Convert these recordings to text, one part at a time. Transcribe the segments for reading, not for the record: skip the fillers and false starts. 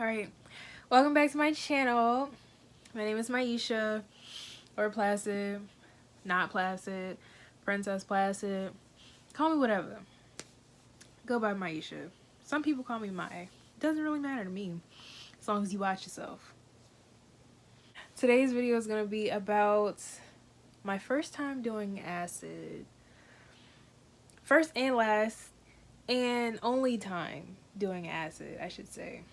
Alright, welcome back to my channel. My name is Maisha, or Placid, not Placid, Princess Placid. Call me whatever. Go by Maisha. Some people call me Mai. It doesn't really matter to me, as long as you watch yourself. Today's video is going to be about my first time doing acid. First and last, and only time doing acid, I should say.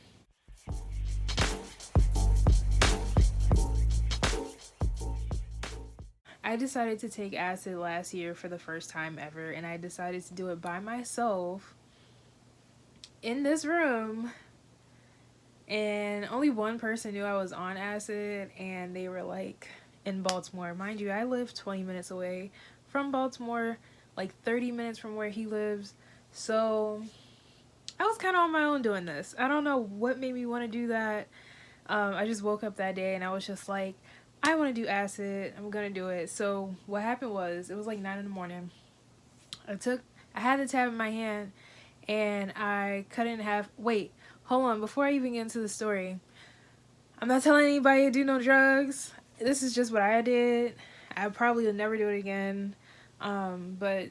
I decided to take acid last year for the first time ever, and I decided to do it by myself in this room. And only one person knew I was on acid, and they were like in Baltimore. Mind you, I live 20 minutes away from Baltimore, like 30 minutes from where he lives. So I was kind of on my own doing this. I don't know what made me want to do that. I just woke up that day and I was just like, I want to do acid. I'm gonna do it. So what happened was, it was like 9 in the morning. I had the tab in my hand and I cut it in half. Wait, hold on. Before I even get into the story, I'm not telling anybody to do no drugs. This is just what I did. I probably will never do it again. But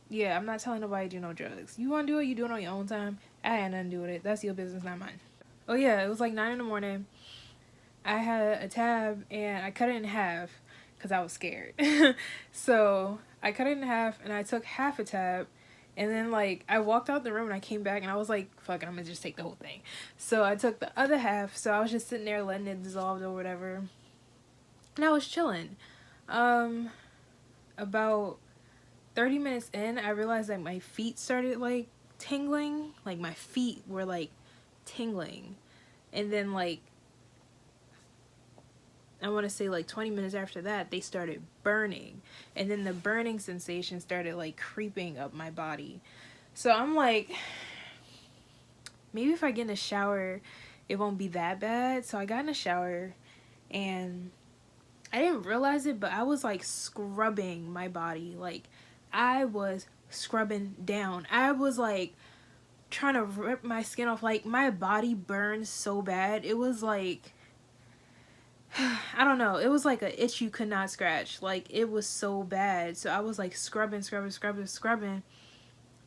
yeah, I'm not telling nobody to do no drugs. You want to do it, you do it on your own time. I had nothing to do with it. That's your business, not mine. Oh yeah, it was like 9 in the morning. I had a tab and I cut it in half because I was scared. So I cut it in half and I took half a tab, and then like I walked out the room and I came back and I was like, fuck it, I'm gonna just take the whole thing. So I took the other half, so I was just sitting there letting it dissolve or whatever, and I was chilling. About 30 minutes in, I realized that my feet started like tingling. Like my feet were like tingling, and then like I want to say like 20 minutes after that, they started burning. And then the burning sensation started like creeping up my body. So I'm like, maybe if I get in a shower, it won't be that bad. So I got in a shower and I didn't realize it, but I was like scrubbing my body. Like I was scrubbing down. I was like trying to rip my skin off. Like my body burned so bad. It was like, I don't know. It was like an itch you could not scratch. Like it was so bad. So I was like scrubbing.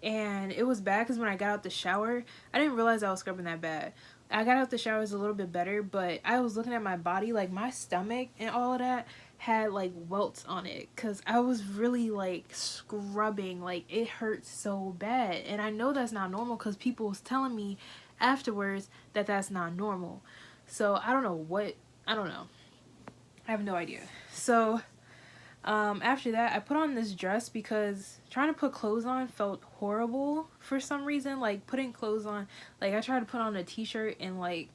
And it was bad because when I got out the shower, I didn't realize I was scrubbing that bad. I got out the shower, it was a little bit better, but I was looking at my body, like my stomach and all of that had like welts on it because I was really like scrubbing. Like it hurt so bad. And I know that's not normal because people was telling me afterwards that that's not normal. So I don't know. I have no idea. So after that, I put on this dress because trying to put clothes on felt horrible for some reason. Like putting clothes on, like I tried to put on a t-shirt and like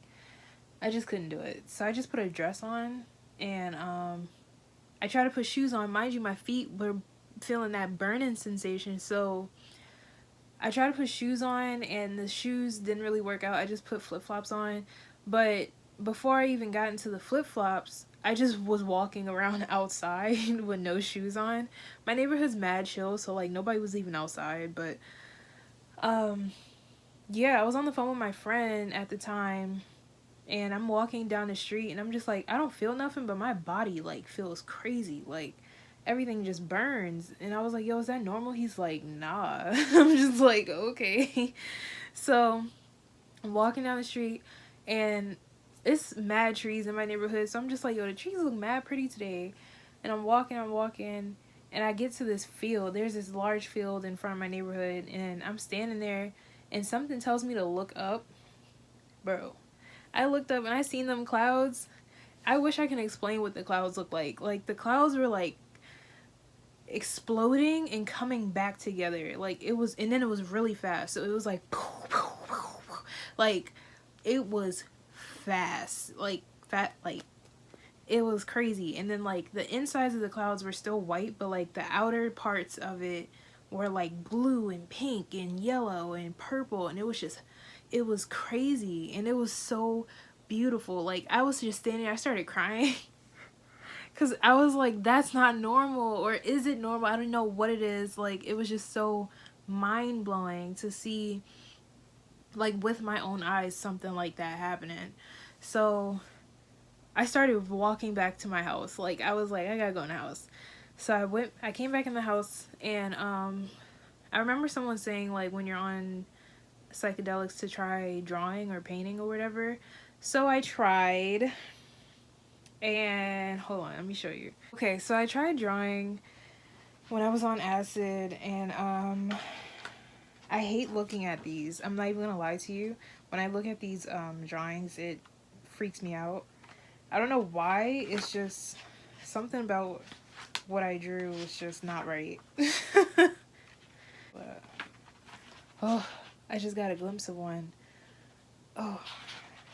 I just couldn't do it. So I just put a dress on, and I tried to put shoes on. Mind you, my feet were feeling that burning sensation. So I tried to put shoes on and the shoes didn't really work out. I just put flip-flops on. But before I even got into the flip-flops, I just was walking around outside with no shoes on. My neighborhood's mad chill, so like nobody was even outside. But yeah, I was on the phone with my friend at the time, and I'm walking down the street and I'm just like, I don't feel nothing, but my body like feels crazy. Like everything just burns. And I was like, yo, is that normal? He's like, nah. I'm just like, okay. So I'm walking down the street and it's mad trees in my neighborhood. So I'm just like, yo, the trees look mad pretty today. And I'm walking, and I get to this field. There's this large field in front of my neighborhood, and I'm standing there and something tells me to look up. Bro, I looked up and I seen them clouds. I wish I can explain what the clouds look like. Like the clouds were like exploding and coming back together. Like it was, and then it was really fast. So it was like, like it was fast, like like it was crazy. And then like the insides of the clouds were still white, but like the outer parts of it were like blue and pink and yellow and purple, and it was crazy, and it was so beautiful. Like I was just standing there, I started crying because I was like, that's not normal, or is it normal? I don't know what it is. Like it was just so mind-blowing to see like with my own eyes, something like that happening. So I started walking back to my house. Like, I was like, I gotta go in the house. So I came back in the house, and I remember someone saying, like, when you're on psychedelics to try drawing or painting or whatever. So I tried, and hold on, let me show you. Okay, so I tried drawing when I was on acid, and I hate looking at these. I'm not even gonna lie to you. When I look at these drawings, it freaks me out. I don't know why. It's just something about what I drew was just not right. But, oh, I just got a glimpse of one. Oh,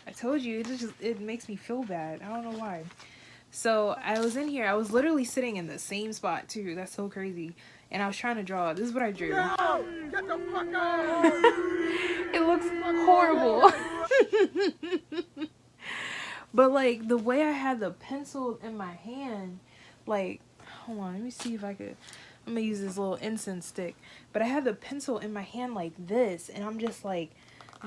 I told you, it makes me feel bad. I don't know why. So I was in here. I was literally sitting in the same spot too. That's so crazy. And I was trying to draw. This is what I drew. No! Get the fuck out! It looks horrible. But like the way I had the pencil in my hand, like, hold on, let me see if I could. I'm gonna use this little incense stick. But I had the pencil in my hand like this, and I'm just like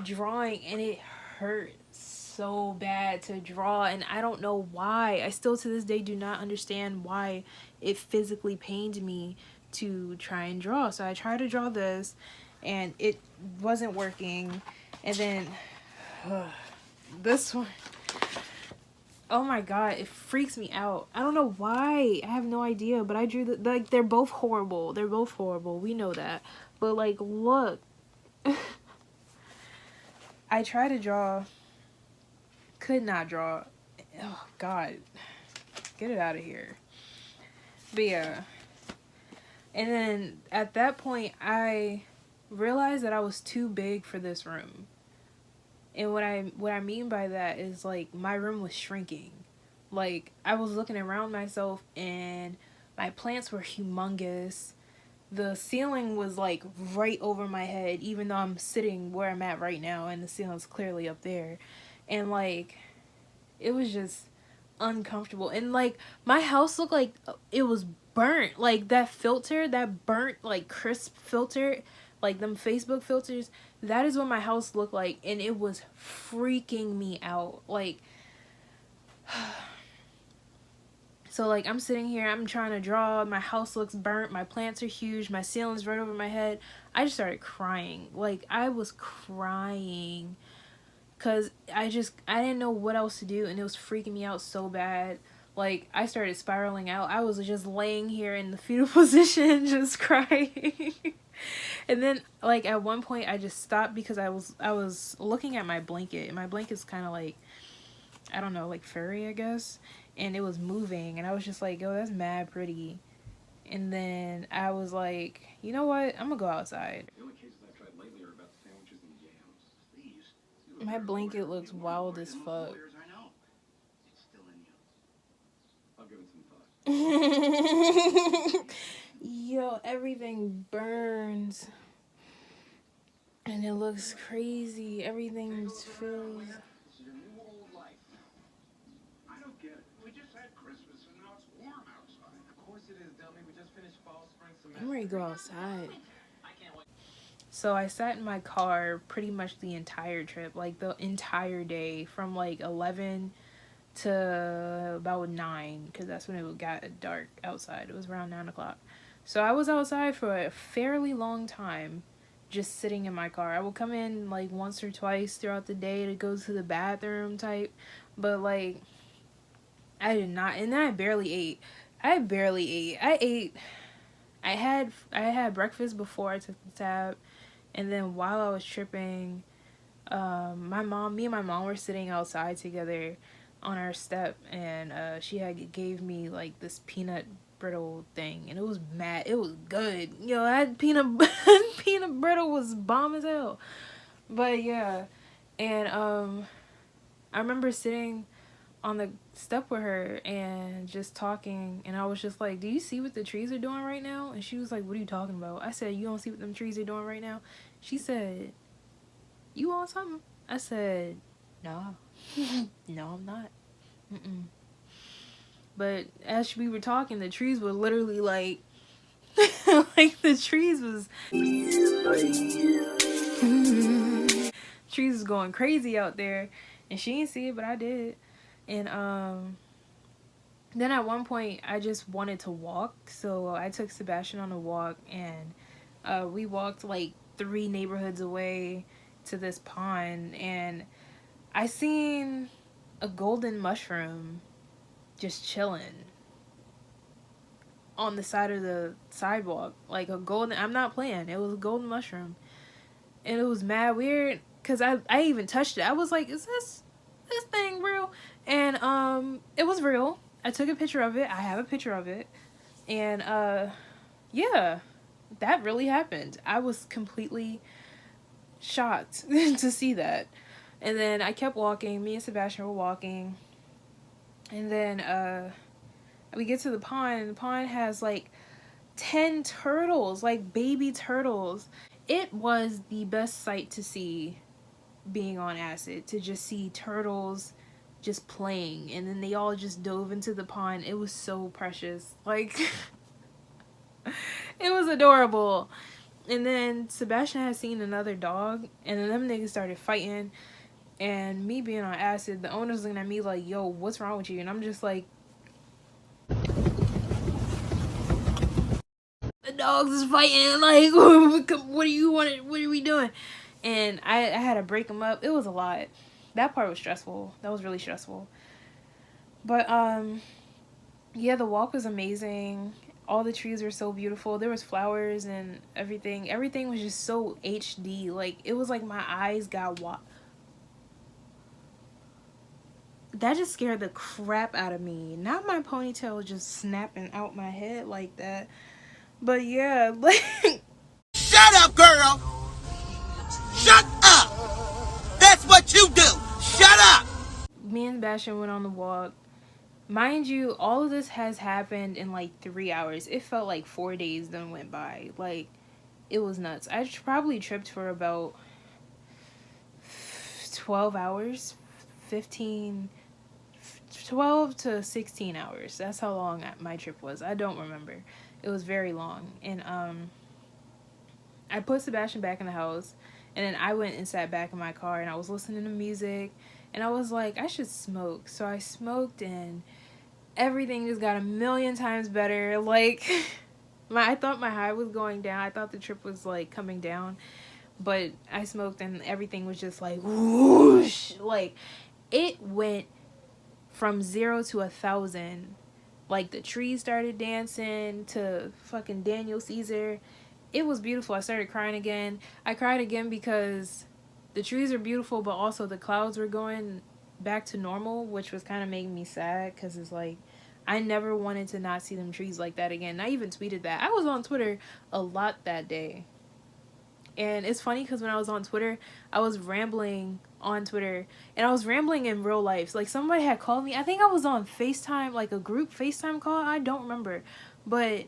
drawing, and it hurts so bad to draw, and I don't know why. I still to this day do not understand why it physically pained me to try and draw. So I tried to draw this, and it wasn't working. And then this one, oh my god, it freaks me out. I don't know why. I have no idea, but I drew like, they're both horrible. They're both horrible. We know that. But like, look. I tried to draw, could not draw. Oh god. Get it out of here. But yeah. And then at that point I realized that I was too big for this room. And what I mean by that is, like, my room was shrinking. Like, I was looking around myself, and my plants were humongous. The ceiling was, like, right over my head, even though I'm sitting where I'm at right now, and the ceiling's clearly up there. And, like, it was just uncomfortable. And, like, my house looked like it was burnt. Like, that filter, that burnt, like, crisp filter, like them Facebook filters, that is what my house looked like, and it was freaking me out. Like, so like, I'm sitting here, I'm trying to draw, my house looks burnt, my plants are huge, my ceiling's right over my head. I just started crying. Like, I was crying because I didn't know what else to do, and it was freaking me out so bad. Like, I started spiraling out. I was just laying here in the fetal position just crying. And then, like, at one point I just stopped because I was looking at my blanket, and my blanket's kind of like, I don't know, like furry, I guess, and it was moving, and I was just like, oh, that's mad pretty. And then I was like, you know what, I'm gonna go outside. My blanket looks wild as fuck. Yo, everything burns. And it looks crazy. Everything feels. I don't get it. We just had Christmas and now it's warm outside. Of course it is, dummy. We just finished fall, spring semester. I'm ready to go outside. So I sat in my car pretty much the entire trip, like the entire day, from like 11 to about 9, because that's when it got dark outside. It was around 9 o'clock. So I was outside for a fairly long time, just sitting in my car. I will come in like once or twice throughout the day to go to the bathroom type, but like, I did not. And then I barely ate. I had breakfast before I took the tab, and then while I was tripping, me and my mom were sitting outside together on our step, and she gave me like this peanut brittle thing, and it was good. Yo, that peanut brittle was bomb as hell. But yeah, and I remember sitting on the step with her and just talking, and I was just like, do you see what the trees are doing right now? And she was like, what are you talking about? I said, you don't see what them trees are doing right now? She said, you on something? I said, no. No, I'm not. But as we were talking, the trees were literally like like the trees was trees was going crazy out there, and she didn't see it, but I did. And then at one point I just wanted to walk, so I took Sebastian on a walk, and we walked like 3 neighborhoods away to this pond, and I seen a golden mushroom just chilling on the side of the sidewalk, like a golden. I'm not playing. It was a golden mushroom, and it was mad weird because I even touched it. I was like, is this thing real? And it was real. I took a picture of it. I have a picture of it, and yeah, that really happened. I was completely shocked to see that. And then I kept walking. Me and Sebastian were walking, and then we get to the pond, and the pond has like 10 turtles, like baby turtles. It was the best sight to see being on acid, to just see turtles just playing, and then they all just dove into the pond. It was so precious. Like, it was adorable. And then Sebastian had seen another dog, and then them niggas started fighting. And me being on acid, the owner's looking at me like, yo, what's wrong with you? And I'm just like, the dogs is fighting. Like, what do you want? What are we doing? And I had to break them up. It was a lot. That part was stressful. That was really stressful. But yeah, the walk was amazing. All the trees were so beautiful. There was flowers and everything. Everything was just so HD. Like, it was like my eyes got that just scared the crap out of me. Not my ponytail just snapping out my head like that. But yeah, like shut up, girl. Shut up. That's what you do. Shut up. Me and Sebastian went on the walk. Mind you, all of this has happened in like 3 hours. It felt like 4 days then went by. Like, it was nuts. I probably tripped for about 12 hours, 15, 12 to 16 hours. That's how long my trip was. I don't remember. It was very long. And I put Sebastian back in the house, and then I went and sat back in my car, and I was listening to music, and I was like, I should smoke. So I smoked, and everything just got a million times better. Like, I thought my high was going down. I thought the trip was like coming down, but I smoked, and everything was just like whoosh. Like, it went from 0 to 1,000. Like, the trees started dancing to fucking Daniel Caesar. It was beautiful. I started crying again. I cried again because the trees are beautiful, but also the clouds were going back to normal, which was kind of making me sad because it's like, I never wanted to not see them trees like that again. I even tweeted that. I was on Twitter a lot that day. And it's funny because when I was on Twitter, I was rambling on Twitter, and I was rambling in real life. So, like, somebody had called me. I think I was on FaceTime, like a group FaceTime call. I don't remember. But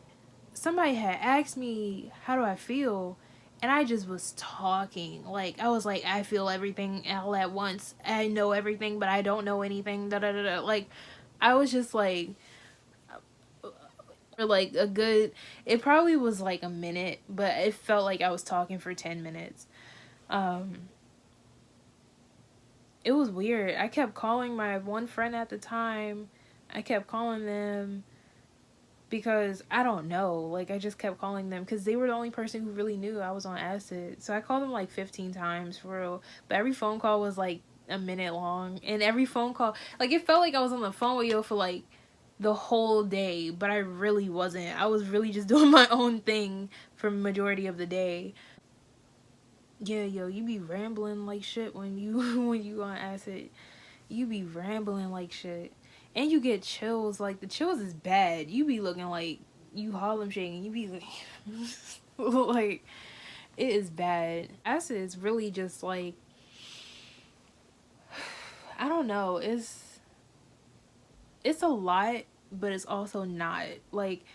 somebody had asked me, how do I feel? And I just was talking. Like, I was like, I feel everything all at once. I know everything, but I don't know anything. Da da da da. Like, I was just like, for like a good, it probably was like a minute, but it felt like I was talking for 10 minutes. It was weird. I kept calling my one friend at the time. I kept calling them because I don't know. Like, I just kept calling them because they were the only person who really knew I was on acid. So I called them like 15 times for real. But every phone call was like a minute long. And every phone call, like, it felt like I was on the phone with yo for like the whole day, but I really wasn't. I was really just doing my own thing for majority of the day. Yeah, yo, you be rambling like shit when you when you on acid. You be rambling like shit, and you get chills. Like, the chills is bad. You be looking like you Harlem shaking. You be like, like, it is bad. Acid is really just like, I don't know. It's a lot, but it's also not. Like,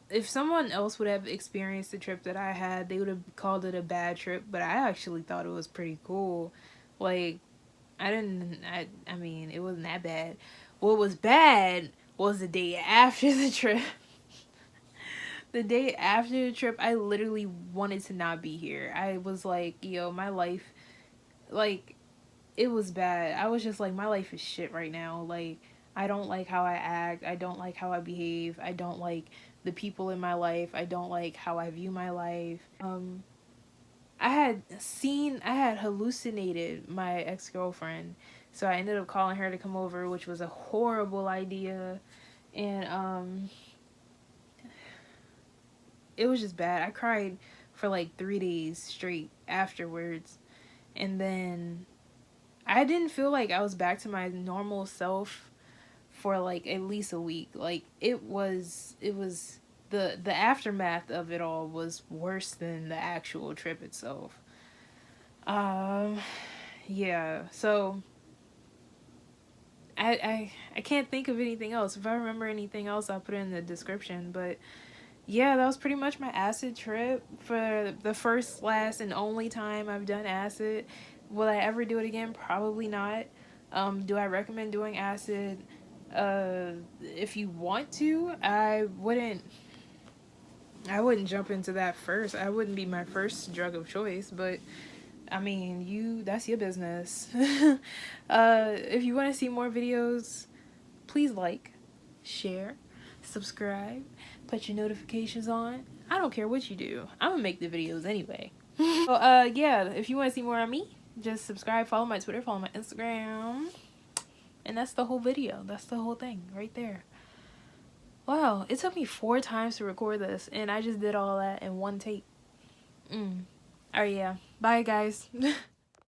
if someone else would have experienced the trip that I had, they would have called it a bad trip, but I actually thought it was pretty cool. Like, I mean, it wasn't that bad. What was bad was the day after the trip. The day after the trip, I literally wanted to not be here. I was like, yo, my life like, it was bad. I was just like, my life is shit right now. Like, I don't like how I act. I don't like how I behave. I don't like the people in my life. I don't like how I view my life. I had hallucinated my ex-girlfriend. So I ended up calling her to come over, which was a horrible idea. And it was just bad. I cried for like 3 days straight afterwards. And then I didn't feel like I was back to my normal self for like at least a week. Like it was the aftermath of it all was worse than the actual trip itself. Um yeah. So I can't think of anything else. If I remember anything else, I'll put it in the description, but yeah, that was pretty much my acid trip for the first, last, and only time I've done acid. Will I ever do it again? Probably not. Do I recommend doing acid? If you want to, I wouldn't jump into that first. I wouldn't be my first drug of choice, but I mean, that's your business. If you want to see more videos, please like, share, subscribe, put your notifications on. I don't care what you do. I'm gonna make the videos anyway. So, yeah, if you want to see more on me, just subscribe, follow my Twitter, follow my Instagram. And that's the whole video. That's the whole thing right there. Wow, it took me 4 times to record this, and I just did all that in one take. Alright, yeah. Bye, guys.